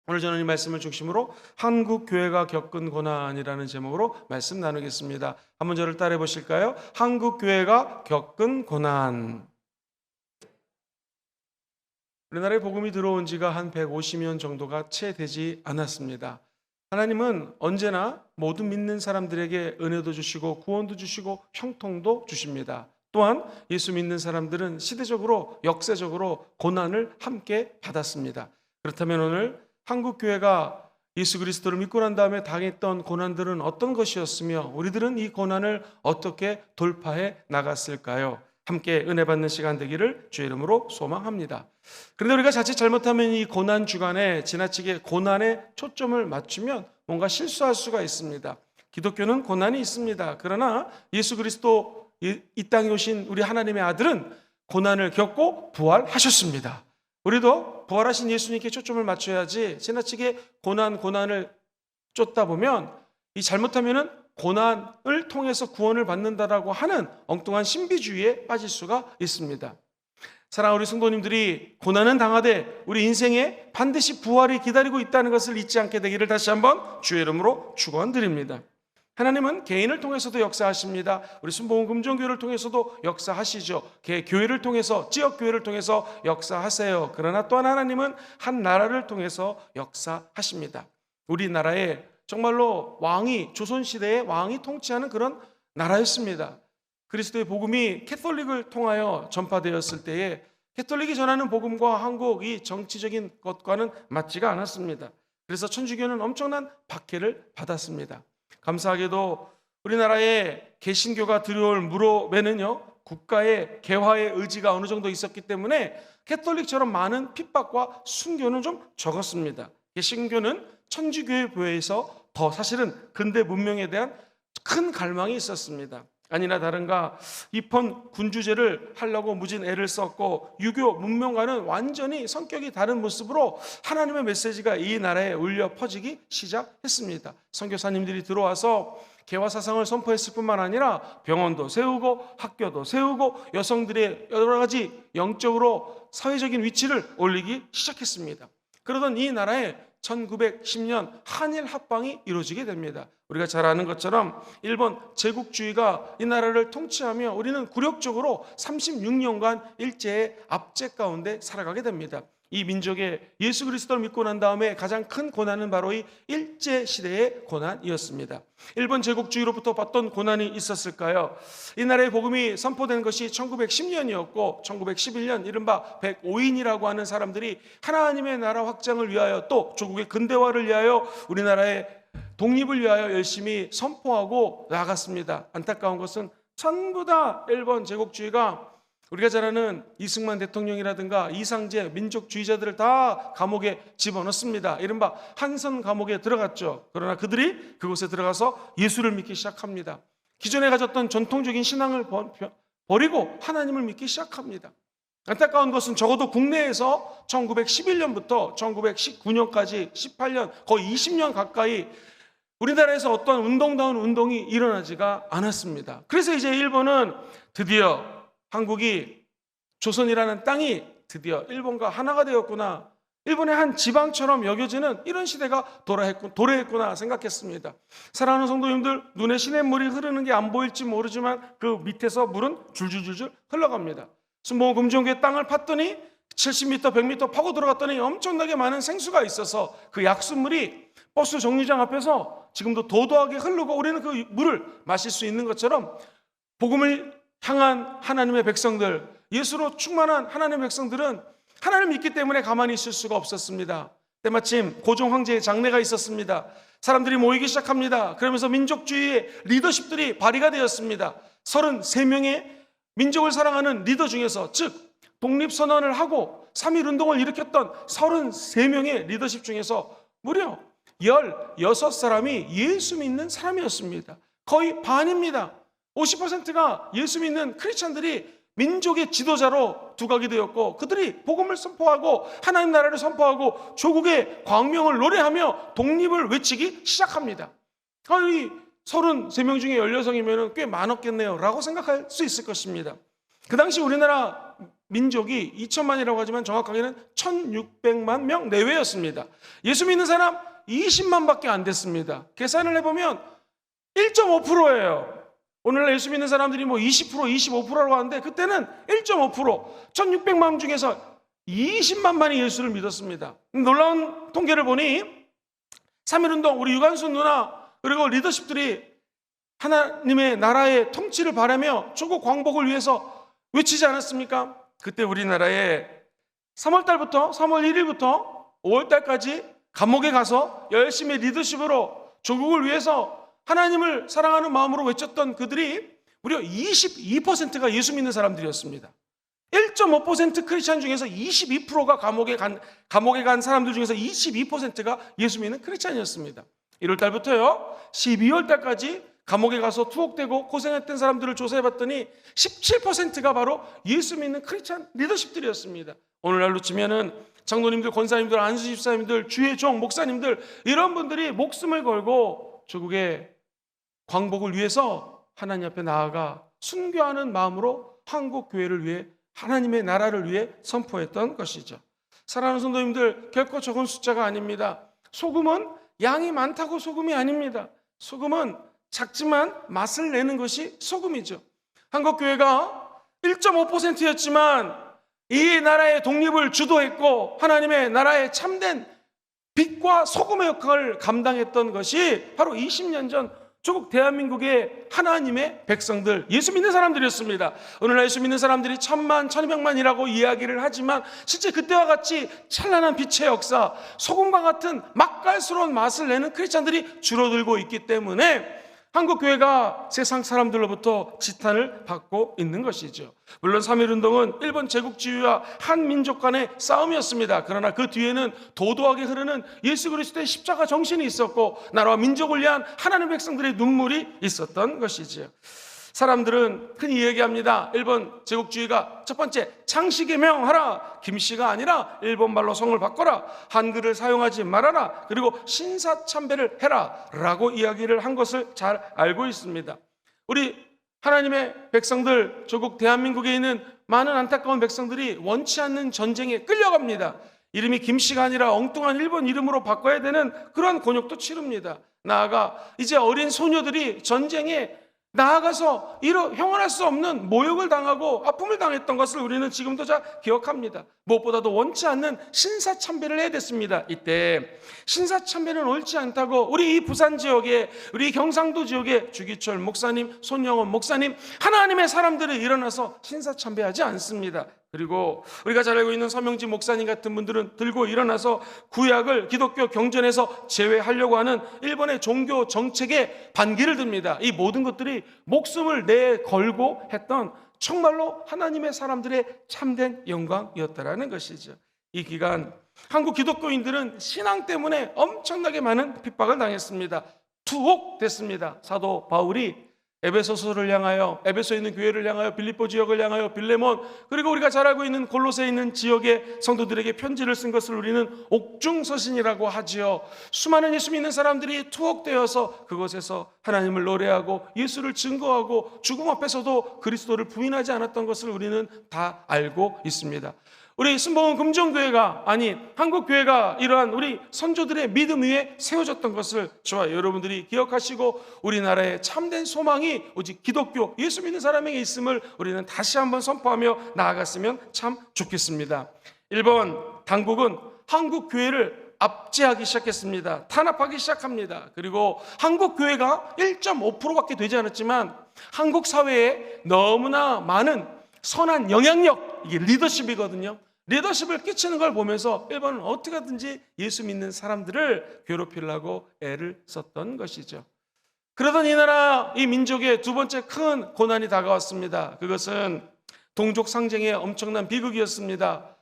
오늘 저는 이 말씀을 중심으로 한국 교회가 겪은 고난이라는 제목으로 말씀 나누겠습니다. 한번 저를 따라해 보실까요? 한국 교회가 겪은 고난. 우리나라에 복음이 들어온 지가 한 150년 정도가 채 되지 않았습니다. 하나님은 언제나 모든 믿는 사람들에게 은혜도 주시고 구원도 주시고 형통도 주십니다. 또한 예수 믿는 사람들은 시대적으로 역사적으로 고난을 함께 받았습니다. 그렇다면 오늘 한국 교회가 예수 그리스도를 믿고 난 다음에 당했던 고난들은 어떤 것이었으며 우리들은 이 고난을 어떻게 돌파해 나갔을까요? 함께 은혜 받는 시간 되기를 주의 이름으로 소망합니다. 그런데 우리가 자칫 잘못하면 이 고난 주간에 지나치게 고난에 초점을 맞추면 뭔가 실수할 수가 있습니다. 기독교는 고난이 있습니다. 그러나 예수 그리스도 이 땅에 오신 우리 하나님의 아들은 고난을 겪고 부활하셨습니다. 우리도 부활하신 예수님께 초점을 맞춰야지 지나치게 고난을 쫓다 보면 이 잘못하면은 고난을 통해서 구원을 받는다라고 하는 엉뚱한 신비주의에 빠질 수가 있습니다. 사랑하는 우리 성도님들이 고난은 당하되 우리 인생에 반드시 부활이 기다리고 있다는 것을 잊지 않게 되기를 다시 한번 주의 이름으로 축원드립니다. 하나님은 개인을 통해서도 역사하십니다. 우리 순복음 금종교회를 통해서도 역사하시죠. 교회를 통해서, 지역교회를 통해서 역사하세요. 그러나 또한 하나님은 한 나라를 통해서 역사하십니다. 우리나라에 정말로 조선시대에 왕이 통치하는 그런 나라였습니다. 그리스도의 복음이 캐톨릭을 통하여 전파되었을 때에 캐톨릭이 전하는 복음과 한국이 정치적인 것과는 맞지가 않았습니다. 그래서 천주교는 엄청난 박해를 받았습니다. 감사하게도 우리나라에 개신교가 들여올 무릎에는요, 국가의 개화의 의지가 어느 정도 있었기 때문에 캐톨릭처럼 많은 핍박과 순교는 좀 적었습니다. 개신교는 천주교에 비해서 더 사실은 근대 문명에 대한 큰 갈망이 있었습니다. 아니나 다른가 입헌 군주제를 하려고 무진 애를 썼고 유교 문명과는 완전히 성격이 다른 모습으로 하나님의 메시지가 이 나라에 울려 퍼지기 시작했습니다. 선교사님들이 들어와서 개화 사상을 선포했을 뿐만 아니라 병원도 세우고 학교도 세우고 여성들의 여러 가지 영적으로 사회적인 위치를 올리기 시작했습니다. 그러던 이 나라에 1910년 한일 합방이 이루어지게 됩니다. 우리가 잘 아는 것처럼 일본 제국주의가 이 나라를 통치하며 우리는 굴욕적으로 36년간 일제의 압제 가운데 살아가게 됩니다. 이 민족의 예수 그리스도를 믿고 난 다음에 가장 큰 고난은 바로 이 일제 시대의 고난이었습니다. 일본 제국주의로부터 받던 고난이 있었을까요? 이 나라의 복음이 선포된 것이 1910년이었고 1911년 이른바 105인이라고 하는 사람들이 하나님의 나라 확장을 위하여 또 조국의 근대화를 위하여 우리나라의 독립을 위하여 열심히 선포하고 나아갔습니다. 안타까운 것은 전부 다 일본 제국주의가 우리가 잘 아는 이승만 대통령이라든가 이상제 민족주의자들을 다 감옥에 집어넣습니다. 이른바 한선 감옥에 들어갔죠. 그러나 그들이 그곳에 들어가서 예수를 믿기 시작합니다. 기존에 가졌던 전통적인 신앙을 버리고 하나님을 믿기 시작합니다. 안타까운 것은 적어도 국내에서 1911년부터 1919년까지 18년 거의 20년 가까이 우리나라에서 어떤 운동다운 운동이 일어나지가 않았습니다. 그래서 이제 일본은 드디어 한국이 조선이라는 땅이 드디어 일본과 하나가 되었구나, 일본의 한 지방처럼 여겨지는 이런 시대가 도래했구나 생각했습니다. 사랑하는 성도님들, 눈에 시냇물이 흐르는 게 안 보일지 모르지만 그 밑에서 물은 줄줄줄줄 흘러갑니다. 순복음 금종교의 땅을 팠더니 70m, 100m 파고 들어갔더니 엄청나게 많은 생수가 있어서 그 약수물이 버스 정류장 앞에서 지금도 도도하게 흐르고 우리는 그 물을 마실 수 있는 것처럼 복음을 향한 하나님의 백성들, 예수로 충만한 하나님의 백성들은 하나님을 믿기 때문에 가만히 있을 수가 없었습니다. 때마침 고종 황제의 장례가 있었습니다. 사람들이 모이기 시작합니다. 그러면서 민족주의의 리더십들이 발휘가 되었습니다. 33명의 민족을 사랑하는 리더 중에서, 즉 독립선언을 하고 3.1운동을 일으켰던 33명의 리더십 중에서 무려 16사람이 예수 믿는 사람이었습니다. 거의 반입니다. 50%가 예수 믿는 크리스찬들이 민족의 지도자로 두각이 되었고, 그들이 복음을 선포하고 하나님 나라를 선포하고 조국의 광명을 노래하며 독립을 외치기 시작합니다. 이 33명 중에 16이면 꽤 많았겠네요 라고 생각할 수 있을 것입니다. 그 당시 우리나라 민족이 2천만이라고 하지만 정확하게는 1600만 명 내외였습니다. 예수 믿는 사람 20만밖에 안 됐습니다. 계산을 해보면 1.5%예요. 오늘날 예수 믿는 사람들이 뭐 20%, 25%라고 하는데 그때는 1.5%, 1600만 중에서 20만만이 예수를 믿었습니다. 놀라운 통계를 보니 3.1운동 우리 유관순 누나 그리고 리더십들이 하나님의 나라의 통치를 바라며 조국 광복을 위해서 외치지 않았습니까? 그때 우리나라에 3월 1일부터 5월 달까지 감옥에 가서 열심히 리더십으로 조국을 위해서 하나님을 사랑하는 마음으로 외쳤던 그들이 무려 22%가 예수 믿는 사람들이었습니다. 1.5% 크리스찬 중에서 22%가 감옥에 간 사람들 중에서 22%가 예수 믿는 크리스찬이었습니다. 1월 달부터요 12월 달까지 감옥에 가서 투옥되고 고생했던 사람들을 조사해봤더니 17%가 바로 예수 믿는 크리스찬 리더십들이었습니다. 오늘날로 치면은 장로님들, 권사님들, 안수집사님들, 주의 종, 목사님들 이런 분들이 목숨을 걸고 조국의 광복을 위해서 하나님 앞에 나아가 순교하는 마음으로 한국 교회를 위해 하나님의 나라를 위해 선포했던 것이죠. 사랑하는 성도님들, 결코 적은 숫자가 아닙니다. 소금은 양이 많다고 소금이 아닙니다. 소금은 작지만 맛을 내는 것이 소금이죠. 한국 교회가 1.5%였지만 이 나라의 독립을 주도했고 하나님의 나라의 참된 빛과 소금의 역할을 감당했던 것이 바로 20년 전 조국 대한민국의 하나님의 백성들, 예수 믿는 사람들이었습니다. 오늘날 예수 믿는 사람들이 1000만, 1200만이라고 이야기를 하지만 실제 그때와 같이 찬란한 빛의 역사, 소금과 같은 맛깔스러운 맛을 내는 크리스찬들이 줄어들고 있기 때문에 한국 교회가 세상 사람들로부터 지탄을 받고 있는 것이죠. 물론 3.1운동은 일본 제국주의와 한민족 간의 싸움이었습니다. 그러나 그 뒤에는 도도하게 흐르는 예수 그리스도의 십자가 정신이 있었고 나라와 민족을 위한 하나님의 백성들의 눈물이 있었던 것이죠. 사람들은 흔히 얘기합니다. 일본 제국주의가 첫 번째 창씨개명하라, 김씨가 아니라 일본말로 성을 바꿔라, 한글을 사용하지 말아라, 그리고 신사참배를 해라 라고 이야기를 한 것을 잘 알고 있습니다. 우리 하나님의 백성들, 조국 대한민국에 있는 많은 안타까운 백성들이 원치 않는 전쟁에 끌려갑니다. 이름이 김씨가 아니라 엉뚱한 일본 이름으로 바꿔야 되는 그런 곤욕도 치릅니다. 나아가 이제 어린 소녀들이 전쟁에 나아가서 형언할 수 없는 모욕을 당하고 아픔을 당했던 것을 우리는 지금도 잘 기억합니다. 무엇보다도 원치 않는 신사참배를 해야 됐습니다. 이때 신사참배는 옳지 않다고 우리 이 부산 지역에, 우리 경상도 지역에 주기철 목사님, 손영원 목사님, 하나님의 사람들이 일어나서 신사참배하지 않습니다. 그리고 우리가 잘 알고 있는 서명지 목사님 같은 분들은 들고 일어나서 구약을 기독교 경전에서 제외하려고 하는 일본의 종교 정책에 반기를 듭니다. 이 모든 것들이 목숨을 내걸고 했던 정말로 하나님의 사람들의 참된 영광이었다라는 것이죠. 이 기간 한국 기독교인들은 신앙 때문에 엄청나게 많은 핍박을 당했습니다. 투옥됐습니다. 사도 바울이 에베소서를 향하여, 에베소에 있는 교회를 향하여, 빌립보 지역을 향하여, 빌레몬, 그리고 우리가 잘 알고 있는 골로새에 있는 지역의 성도들에게 편지를 쓴 것을 우리는 옥중서신이라고 하지요. 수많은 예수 믿는 사람들이 투옥되어서 그곳에서 하나님을 노래하고 예수를 증거하고 죽음 앞에서도 그리스도를 부인하지 않았던 것을 우리는 다 알고 있습니다. 우리 순복음 금종교회가 아닌 한국교회가 이러한 우리 선조들의 믿음 위에 세워졌던 것을 저와 여러분들이 기억하시고 우리나라의 참된 소망이 오직 기독교, 예수 믿는 사람에게 있음을 우리는 다시 한번 선포하며 나아갔으면 참 좋겠습니다. 일본 당국은 한국교회를 압제하기 시작했습니다. 탄압하기 시작합니다. 그리고 한국교회가 1.5%밖에 되지 않았지만 한국 사회에 너무나 많은 선한 영향력, 이게 리더십이거든요. 리더십을 끼치는 걸 보면서 일본은 어떻게 하든지 예수 믿는 사람들을 괴롭히려고 애를 썼던 것이죠. 그러던 이 나라, 이 민족의 두 번째 큰 고난이 다가왔습니다. 그것은 동족 상쟁의 엄청난 비극이었습니다.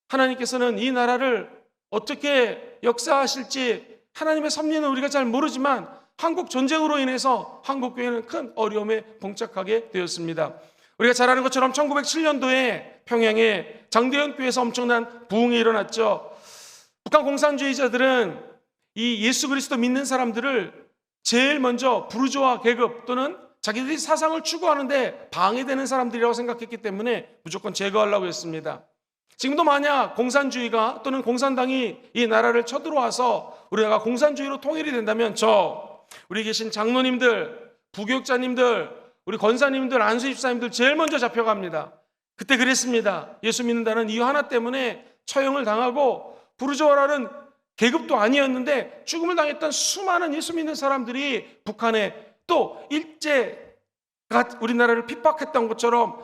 하나님께서는 이 나라를 어떻게 역사하실지 하나님의 섭리는 우리가 잘 모르지만 한국 전쟁으로 인해서 한국교회는 큰 어려움에 봉착하게 되었습니다. 우리가 잘 아는 것처럼 1907년도에 평양의 장대현 교회에서 엄청난 부흥이 일어났죠. 북한 공산주의자들은 이 예수 그리스도 믿는 사람들을 제일 먼저 부르주아 계급 또는 자기들이 사상을 추구하는데 방해되는 사람들이라고 생각했기 때문에 무조건 제거하려고 했습니다. 지금도 만약 공산주의가 또는 공산당이 이 나라를 쳐들어와서 우리나라가 공산주의로 통일이 된다면 우리 계신 장로님들, 부교육자님들, 우리 권사님들, 안수집사님들 제일 먼저 잡혀갑니다. 그때 그랬습니다. 예수 믿는다는 이유 하나 때문에 처형을 당하고 부르주아라는 계급도 아니었는데 죽음을 당했던 수많은 예수 믿는 사람들이 북한에 또 일제가 우리나라를 핍박했던 것처럼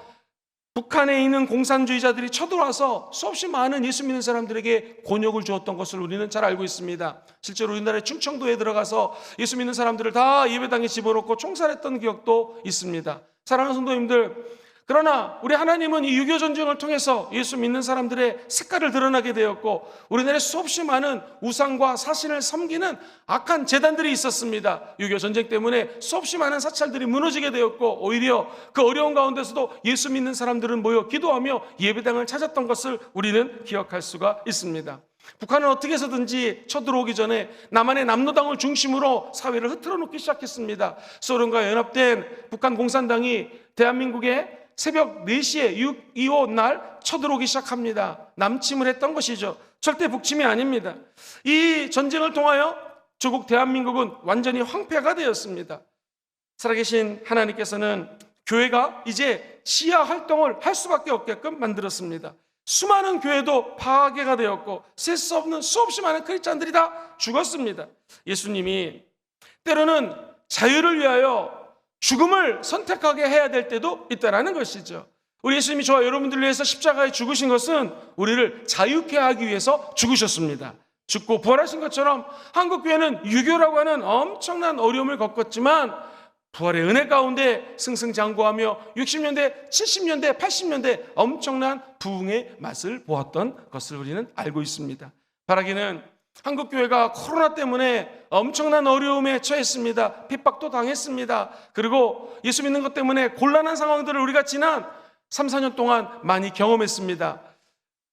북한에 있는 공산주의자들이 쳐들어와서 수없이 많은 예수 믿는 사람들에게 곤욕을 주었던 것을 우리는 잘 알고 있습니다. 실제로 우리나라의 충청도에 들어가서 예수 믿는 사람들을 다 예배당에 집어넣고 총살했던 기억도 있습니다. 사랑하는 성도님들, 그러나 우리 하나님은 이 6.25 전쟁을 통해서 예수 믿는 사람들의 색깔을 드러나게 되었고 우리나라에 수없이 많은 우상과 사신을 섬기는 악한 재단들이 있었습니다. 6.25 전쟁 때문에 수없이 많은 사찰들이 무너지게 되었고 오히려 그 어려운 가운데서도 예수 믿는 사람들은 모여 기도하며 예배당을 찾았던 것을 우리는 기억할 수가 있습니다. 북한은 어떻게 해서든지 쳐들어오기 전에 남한의 남로당을 중심으로 사회를 흐트러 놓기 시작했습니다. 소련과 연합된 북한 공산당이 대한민국에 새벽 4시에 6.25 날 쳐들어오기 시작합니다. 남침을 했던 것이죠. 절대 북침이 아닙니다. 이 전쟁을 통하여 조국 대한민국은 완전히 황폐가 되었습니다. 살아계신 하나님께서는 교회가 이제 지하 활동을 할 수밖에 없게끔 만들었습니다. 수많은 교회도 파괴가 되었고 셀 수 없는 수없이 많은 크리스찬들이 다 죽었습니다. 예수님이 때로는 자유를 위하여 죽음을 선택하게 해야 될 때도 있다는 것이죠. 우리 예수님이 저와 여러분들을 위해서 십자가에 죽으신 것은 우리를 자유케 하기 위해서 죽으셨습니다. 죽고 부활하신 것처럼 한국교회는 유교라고 하는 엄청난 어려움을 겪었지만 부활의 은혜 가운데 승승장구하며 60년대, 70년대, 80년대 엄청난 부흥의 맛을 보았던 것을 우리는 알고 있습니다. 바라기는 한국교회가 코로나 때문에 엄청난 어려움에 처했습니다. 핍박도 당했습니다. 그리고 예수 믿는 것 때문에 곤란한 상황들을 우리가 지난 3, 4년 동안 많이 경험했습니다.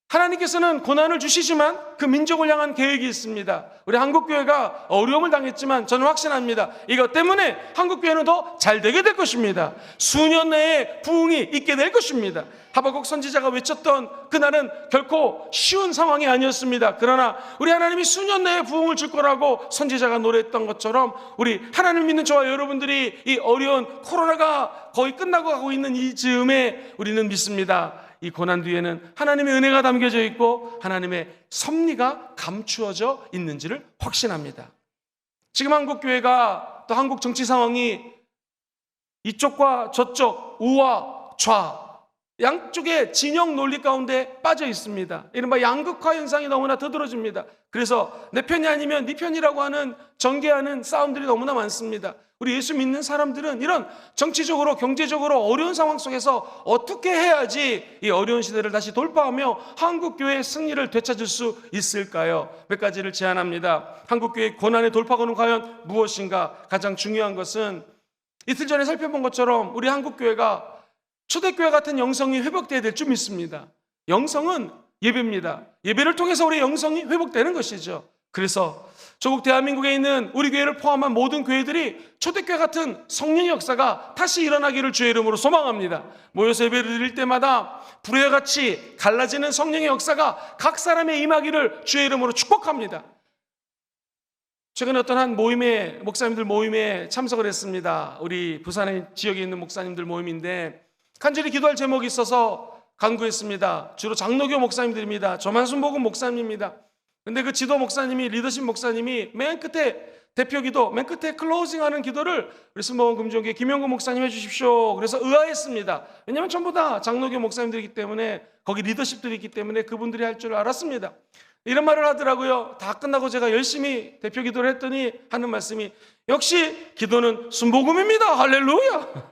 하나님께서는 고난을 주시지만 그 민족을 향한 계획이 있습니다. 우리 한국교회가 어려움을 당했지만 저는 확신합니다. 이것 때문에 한국교회는 더 잘 되게 될 것입니다. 수년 내에 부흥이 있게 될 것입니다. 하박국 선지자가 외쳤던 그날은 결코 쉬운 상황이 아니었습니다. 그러나 우리 하나님이 수년 내에 부흥을 줄 거라고 선지자가 노래했던 것처럼 우리 하나님을 믿는 저와 여러분들이 이 어려운 코로나가 거의 끝나고 가고 있는 이 즈음에 우리는 믿습니다. 이 고난 뒤에는 하나님의 은혜가 담겨져 있고 하나님의 섭리가 감추어져 있는지를 확신합니다. 지금 한국교회가 또 한국 정치 상황이 이쪽과 저쪽, 우와, 좌 양쪽의 진영 논리 가운데 빠져 있습니다. 이른바 양극화 현상이 너무나 두드러집니다. 그래서 내 편이 아니면 네 편이라고 하는 전개하는 싸움들이 너무나 많습니다. 우리 예수 믿는 사람들은 이런 정치적으로 경제적으로 어려운 상황 속에서 어떻게 해야지 이 어려운 시대를 다시 돌파하며 한국교회의 승리를 되찾을 수 있을까요? 몇 가지를 제안합니다. 한국교회의 고난의 돌파구는 과연 무엇인가? 가장 중요한 것은 이틀 전에 살펴본 것처럼 우리 한국교회가 초대교회 같은 영성이 회복되어야 될 줄 믿습니다. 영성은 예배입니다. 예배를 통해서 우리의 영성이 회복되는 것이죠. 그래서 조국 대한민국에 있는 우리 교회를 포함한 모든 교회들이 초대교회 같은 성령의 역사가 다시 일어나기를 주의 이름으로 소망합니다. 모여서 예배를 드릴 때마다 불의 같이 갈라지는 성령의 역사가 각 사람의 임하기를 주의 이름으로 축복합니다. 최근에 어떤 한 모임에 목사님들 모임에 참석을 했습니다. 우리 부산의 지역에 있는 목사님들 모임인데 간절히 기도할 제목이 있어서 간구했습니다. 주로 장로교 목사님들입니다. 조만순 복음 목사님입니다. 근데 그 지도 목사님이, 리더십 목사님이 맨 끝에 대표 기도, 맨 끝에 클로징하는 기도를 우리 순복음 금종교회 김영구 목사님 해주십시오. 그래서 의아했습니다. 왜냐하면 전부 다 장로교 목사님들이기 때문에 거기 리더십들이 있기 때문에 그분들이 할 줄 알았습니다. 이런 말을 하더라고요. 다 끝나고 제가 열심히 대표 기도를 했더니 하는 말씀이 역시 기도는 순복음입니다. 할렐루야.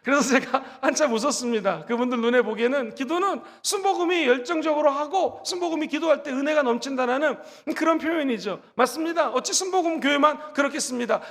그래서 제가 한참 웃었습니다. 그분들 눈에 보기에는 기도는 순복음이 열정적으로 하고 순복음이 기도할 때 은혜가 넘친다라는 그런 표현이죠. 맞습니다. 어찌 순복음 교회만 그렇겠습니까?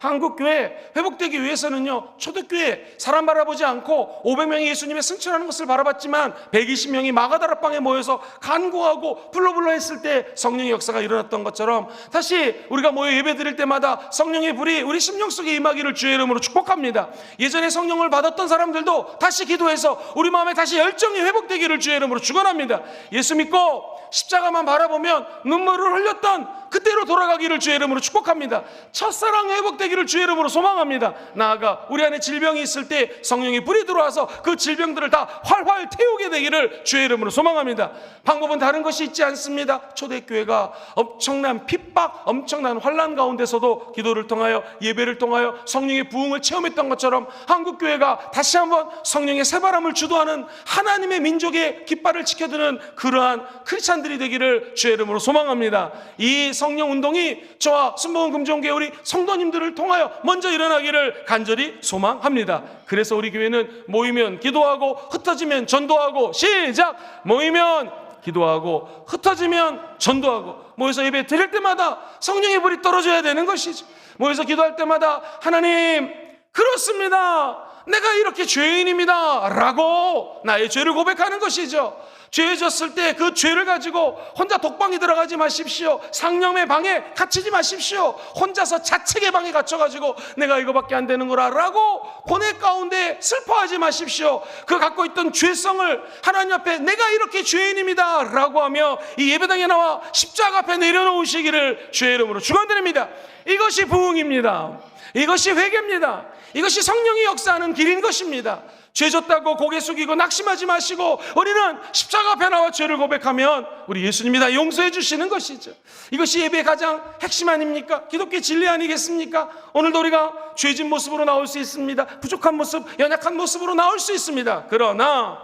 한국교회 회복되기 위해서는요, 초대교회 사람 바라보지 않고 500명이 예수님의 승천하는 것을 바라봤지만 120명이 마가다락방에 모여서 간구하고 불러불러 했을 때 성령의 역사가 일어났던 것처럼 다시 우리가 모여 예배 드릴 때마다 성령의 불이 우리 심령 속에 임하기를 주의 이름으로 축복합니다. 예전에 성령을 받았던 사람들도 다시 기도해서 우리 마음에 다시 열정이 회복되기를 주의 이름으로 축원합니다. 예수 믿고 십자가만 바라보면 눈물을 흘렸던 그때로 돌아가기를 주의 이름으로 축복합니다. 첫사랑 회복되기를 주의 이름으로 소망합니다. 나아가 우리 안에 질병이 있을 때 성령의 불이 들어와서 그 질병들을 다 활활 태우게 되기를 주의 이름으로 소망합니다. 방법은 다른 것이 있지 않습니다. 초대교회가 엄청난 핍박, 엄청난 환난 가운데서도 기도를 통하여 예배를 통하여 성령의 부흥을 체험했던 것처럼 한국교회가 다시 한번 성령의 새바람을 주도하는 하나님의 민족의 깃발을 지켜드는 그러한 크리스찬들이 되기를 주의 이름으로 소망합니다. 이 성령 운동이 저와 순복음 금종교회 우리 성도님들을 통하여 먼저 일어나기를 간절히 소망합니다. 그래서 우리 교회는 모이면 기도하고 흩어지면 전도하고, 시작! 모이면 기도하고 흩어지면 전도하고, 모여서 예배 드릴 때마다 성령의 불이 떨어져야 되는 것이죠. 모여서 기도할 때마다 하나님, 그렇습니다, 내가 이렇게 죄인입니다 라고 나의 죄를 고백하는 것이죠. 죄 졌을 때 그 죄를 가지고 혼자 독방에 들어가지 마십시오. 상념의 방에 갇히지 마십시오. 혼자서 자책의 방에 갇혀가지고 내가 이거밖에 안 되는 거라 라고 고뇌 가운데 슬퍼하지 마십시오. 그 갖고 있던 죄성을 하나님 앞에 내가 이렇게 죄인입니다 라고 하며 이 예배당에 나와 십자가 앞에 내려놓으시기를 주의 이름으로 축원드립니다. 이것이 부흥입니다. 이것이 회개입니다. 이것이 성령이 역사하는 길인 것입니다. 죄 졌다고 고개 숙이고 낙심하지 마시고 우리는 십자가 앞에 나와 죄를 고백하면 우리 예수님이 다 용서해 주시는 것이죠. 이것이 예배의 가장 핵심 아닙니까? 기독교의 진리 아니겠습니까? 오늘도 우리가 죄진 모습으로 나올 수 있습니다. 부족한 모습, 연약한 모습으로 나올 수 있습니다. 그러나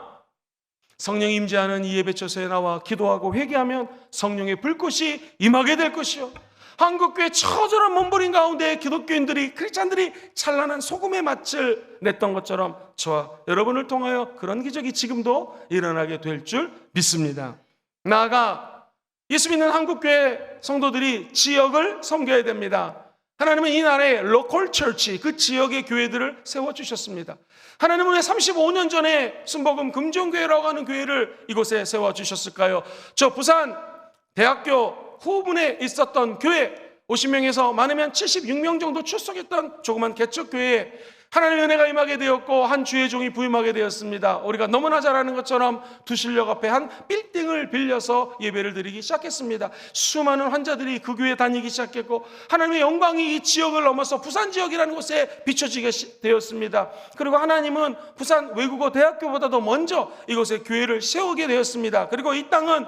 성령이 임재하는 이 예배처소에 나와 기도하고 회개하면 성령의 불꽃이 임하게 될 것이요, 한국교회 처절한 몸부림 가운데 기독교인들이, 크리스찬들이 찬란한 소금의 맛을 냈던 것처럼 저와 여러분을 통하여 그런 기적이 지금도 일어나게 될 줄 믿습니다. 나아가 예수 믿는 한국교회 성도들이 지역을 섬겨야 됩니다. 하나님은 이 나라의 로컬 처치, 그 지역의 교회들을 세워주셨습니다. 하나님은 왜 35년 전에 순복음 금종교회라고 하는 교회를 이곳에 세워주셨을까요? 저 부산 대학교 후문에 있었던 교회, 50명에서 많으면 76명 정도 출석했던 조그만 개척교회에 하나님의 은혜가 임하게 되었고 한 주의 종이 부임하게 되었습니다. 우리가 너무나 잘 아는 것처럼 두실역 앞에 한 빌딩을 빌려서 예배를 드리기 시작했습니다. 수많은 환자들이 그 교회에 다니기 시작했고 하나님의 영광이 이 지역을 넘어서 부산 지역이라는 곳에 비춰지게 되었습니다. 그리고 하나님은 부산 외국어 대학교보다도 먼저 이곳에 교회를 세우게 되었습니다. 그리고 이 땅은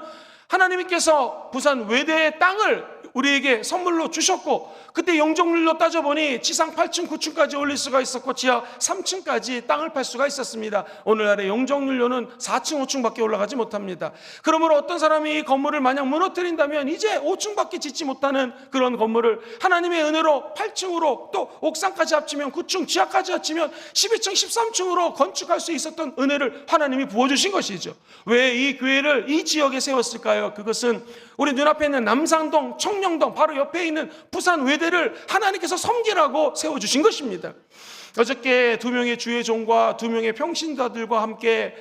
하나님께서 부산 외대의 땅을 우리에게 선물로 주셨고, 그때 영종률로 따져보니 지상 8층, 9층까지 올릴 수가 있었고 지하 3층까지 땅을 팔 수가 있었습니다. 오늘날의 영종률로는 4층, 5층밖에 올라가지 못합니다. 그러므로 어떤 사람이 이 건물을 만약 무너뜨린다면 이제 5층밖에 짓지 못하는 그런 건물을 하나님의 은혜로 8층으로 또 옥상까지 합치면 9층, 지하까지 합치면 12층, 13층으로 건축할 수 있었던 은혜를 하나님이 부어주신 것이죠. 왜 이 교회를 이 지역에 세웠을까요? 그것은 우리 눈앞에 있는 남산동, 청량동 바로 옆에 있는 부산 외대를 하나님께서 섬기라고 세워주신 것입니다. 어저께 2명의 주의 종과 2명의 평신자들과 함께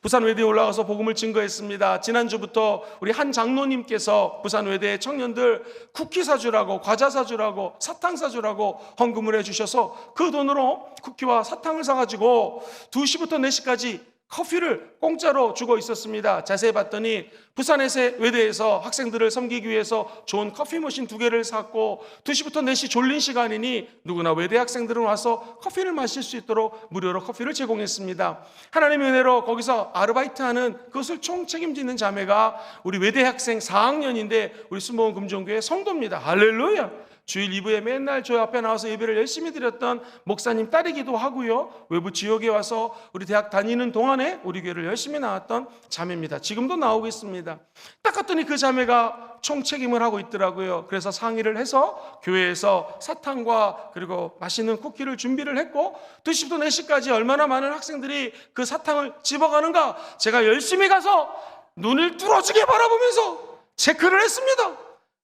부산 외대에 올라가서 복음을 증거했습니다. 지난주부터 우리 한 장로님께서 부산 외대 청년들 쿠키 사주라고, 과자 사주라고, 사탕 사주라고 헌금을 해주셔서 그 돈으로 쿠키와 사탕을 사가지고 2시부터 4시까지 커피를 공짜로 주고 있었습니다. 자세히 봤더니 부산에서 외대에서 학생들을 섬기기 위해서 좋은 커피 머신 2개를 샀고 2시부터 4시 졸린 시간이니 누구나 외대 학생들은 와서 커피를 마실 수 있도록 무료로 커피를 제공했습니다. 하나님의 은혜로 거기서 아르바이트하는 그것을 총 책임지는 자매가 우리 외대 학생 4학년인데 우리 순복음 금종교회 성도입니다. 할렐루야! 주일 2부에 맨날 저희 앞에 나와서 예배를 열심히 드렸던 목사님 딸이기도 하고요, 외부 지역에 와서 우리 대학 다니는 동안에 우리 교회를 열심히 나왔던 자매입니다. 지금도 나오고 있습니다. 딱 갔더니 그 자매가 총책임을 하고 있더라고요. 그래서 상의를 해서 교회에서 사탕과 그리고 맛있는 쿠키를 준비를 했고 2시부터 4시까지 얼마나 많은 학생들이 그 사탕을 집어가는가 제가 열심히 가서 눈을 뚫어지게 바라보면서 체크를 했습니다.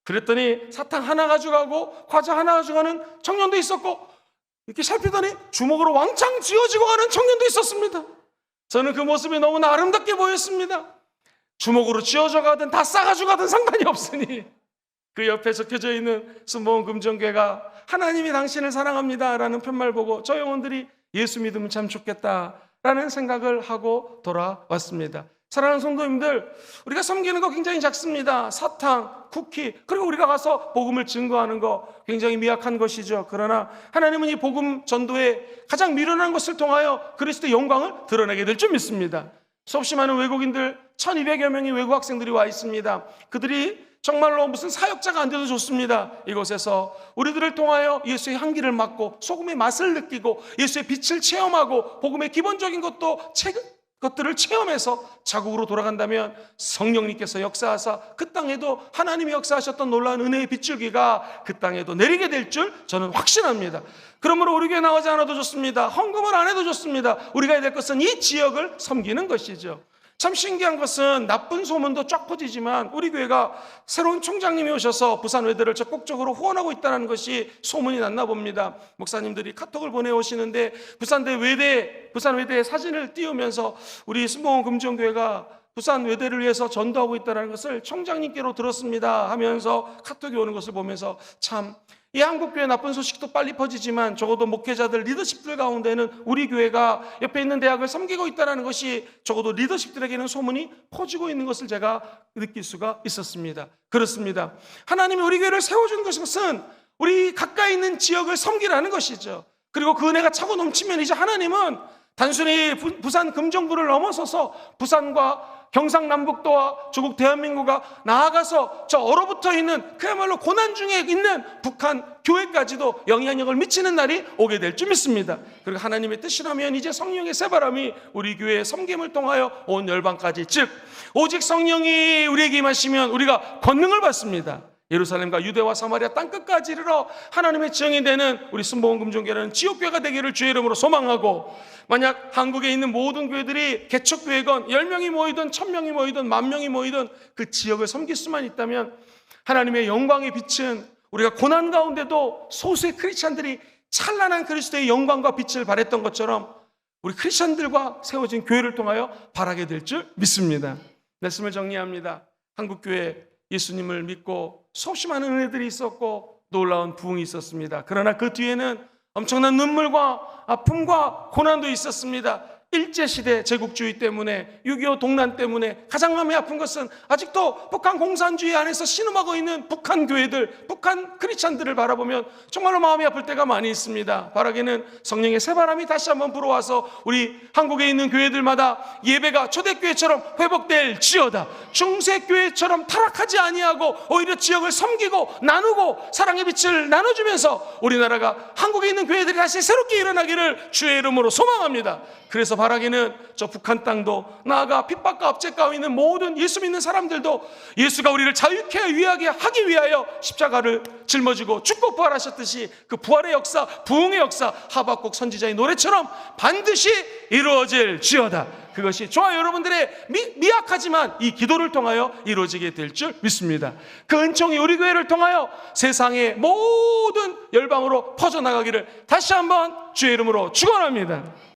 그랬더니 사탕 하나 가져가고 과자 하나 가져가는 청년도 있었고 이렇게 살피더니 주먹으로 왕창 쥐어지고 가는 청년도 있었습니다. 저는 그 모습이 너무나 아름답게 보였습니다. 주먹으로 쥐어져 가든 다 싸가지고 가든 상관이 없으니 그 옆에 적혀져 있는 순복음 금정교회가 하나님이 당신을 사랑합니다 라는 편말 보고 저 영혼들이 예수 믿으면 참 좋겠다 라는 생각을 하고 돌아왔습니다. 사랑하는 성도님들, 우리가 섬기는 거 굉장히 작습니다. 사탕, 쿠키, 그리고 우리가 가서 복음을 증거하는 거 굉장히 미약한 것이죠. 그러나 하나님은 이 복음 전도에 가장 미련한 것을 통하여 그리스도의 영광을 드러내게 될 줄 믿습니다. 수없이 많은 외국인들 1200여 명의 외국 학생들이 와 있습니다. 그들이 정말로 무슨 사역자가 안 돼도 좋습니다. 이곳에서 우리들을 통하여 예수의 향기를 맡고 소금의 맛을 느끼고 예수의 빛을 체험하고 복음의 기본적인 것들을 체험해서 자국으로 돌아간다면 성령님께서 역사하사 그 땅에도 하나님이 역사하셨던 놀라운 은혜의 빗줄기가 그 땅에도 내리게 될 줄 저는 확신합니다. 그러므로 우리 교회 나가지 않아도 좋습니다. 헌금을 안 해도 좋습니다. 우리가 해야 될 것은 이 지역을 섬기는 것이죠. 참 신기한 것은 나쁜 소문도 쫙 퍼지지만 우리 교회가 새로운 총장님이 오셔서 부산 외대를 적극적으로 후원하고 있다는 것이 소문이 났나 봅니다. 목사님들이 카톡을 보내오시는데 부산 외대의 사진을 띄우면서 우리 순복음 금정교회가 부산 외대를 위해서 전도하고 있다는 것을 총장님께로 들었습니다 하면서 카톡이 오는 것을 보면서 참 이 한국교회 나쁜 소식도 빨리 퍼지지만 적어도 목회자들, 리더십들 가운데는 우리 교회가 옆에 있는 대학을 섬기고 있다는 것이 적어도 리더십들에게는 소문이 퍼지고 있는 것을 제가 느낄 수가 있었습니다. 그렇습니다. 하나님이 우리 교회를 세워준 것은 우리 가까이 있는 지역을 섬기라는 것이죠. 그리고 그 은혜가 차고 넘치면 이제 하나님은 단순히 부산 금정구를 넘어서서 부산과 경상남북도와 조국 대한민국과 나아가서 저 얼어붙어 있는 그야말로 고난 중에 있는 북한 교회까지도 영향력을 미치는 날이 오게 될 줄 믿습니다. 그리고 하나님의 뜻이라면 이제 성령의 새바람이 우리 교회의 섬김을 통하여 온 열방까지, 즉 오직 성령이 우리에게 임하시면 우리가 권능을 받습니다. 예루살렘과 유대와 사마리아 땅끝까지 이르러 하나님의 증인이 되는 우리 순복음 금정교회는 지옥교회가 되기를 주의 이름으로 소망하고, 만약 한국에 있는 모든 교회들이 개척교회건 10명이 모이든 1000명이 모이든 10,000명이 모이든 그 지역을 섬길 수만 있다면 하나님의 영광의 빛은 우리가 고난 가운데도 소수의 크리스찬들이 찬란한 그리스도의 영광과 빛을 발했던 것처럼 우리 크리스찬들과 세워진 교회를 통하여 발하게 될 줄 믿습니다. 말씀을 정리합니다. 한국교회 예수님을 믿고 수없이 많은 은혜들이 있었고 놀라운 부흥이 있었습니다. 그러나 그 뒤에는 엄청난 눈물과 아픔과 고난도 있었습니다. 일제시대 제국주의 때문에, 6.25 동란 때문에 가장 마음이 아픈 것은 아직도 북한 공산주의 안에서 신음하고 있는 북한 교회들, 북한 크리스찬들을 바라보면 정말로 마음이 아플 때가 많이 있습니다. 바라기는 성령의 새바람이 다시 한번 불어와서 우리 한국에 있는 교회들마다 예배가 초대교회처럼 회복될지어다, 중세교회처럼 타락하지 아니하고 오히려 지역을 섬기고 나누고 사랑의 빛을 나눠주면서 우리나라가 한국에 있는 교회들이 다시 새롭게 일어나기를 주의 이름으로 소망합니다. 그래서 바라기는 저 북한 땅도, 나아가 핍박과 압제 가운데 있는 모든 예수 믿는 사람들도 예수가 우리를 자유케 위하게 하기 위하여 십자가를 짊어지고 죽고 부활하셨듯이 그 부활의 역사, 부흥의 역사, 하박국 선지자의 노래처럼 반드시 이루어질지어다. 그것이 저와 여러분들의 미약하지만 이 기도를 통하여 이루어지게 될 줄 믿습니다. 그 은총이 우리 교회를 통하여 세상의 모든 열방으로 퍼져나가기를 다시 한번 주의 이름으로 축원합니다.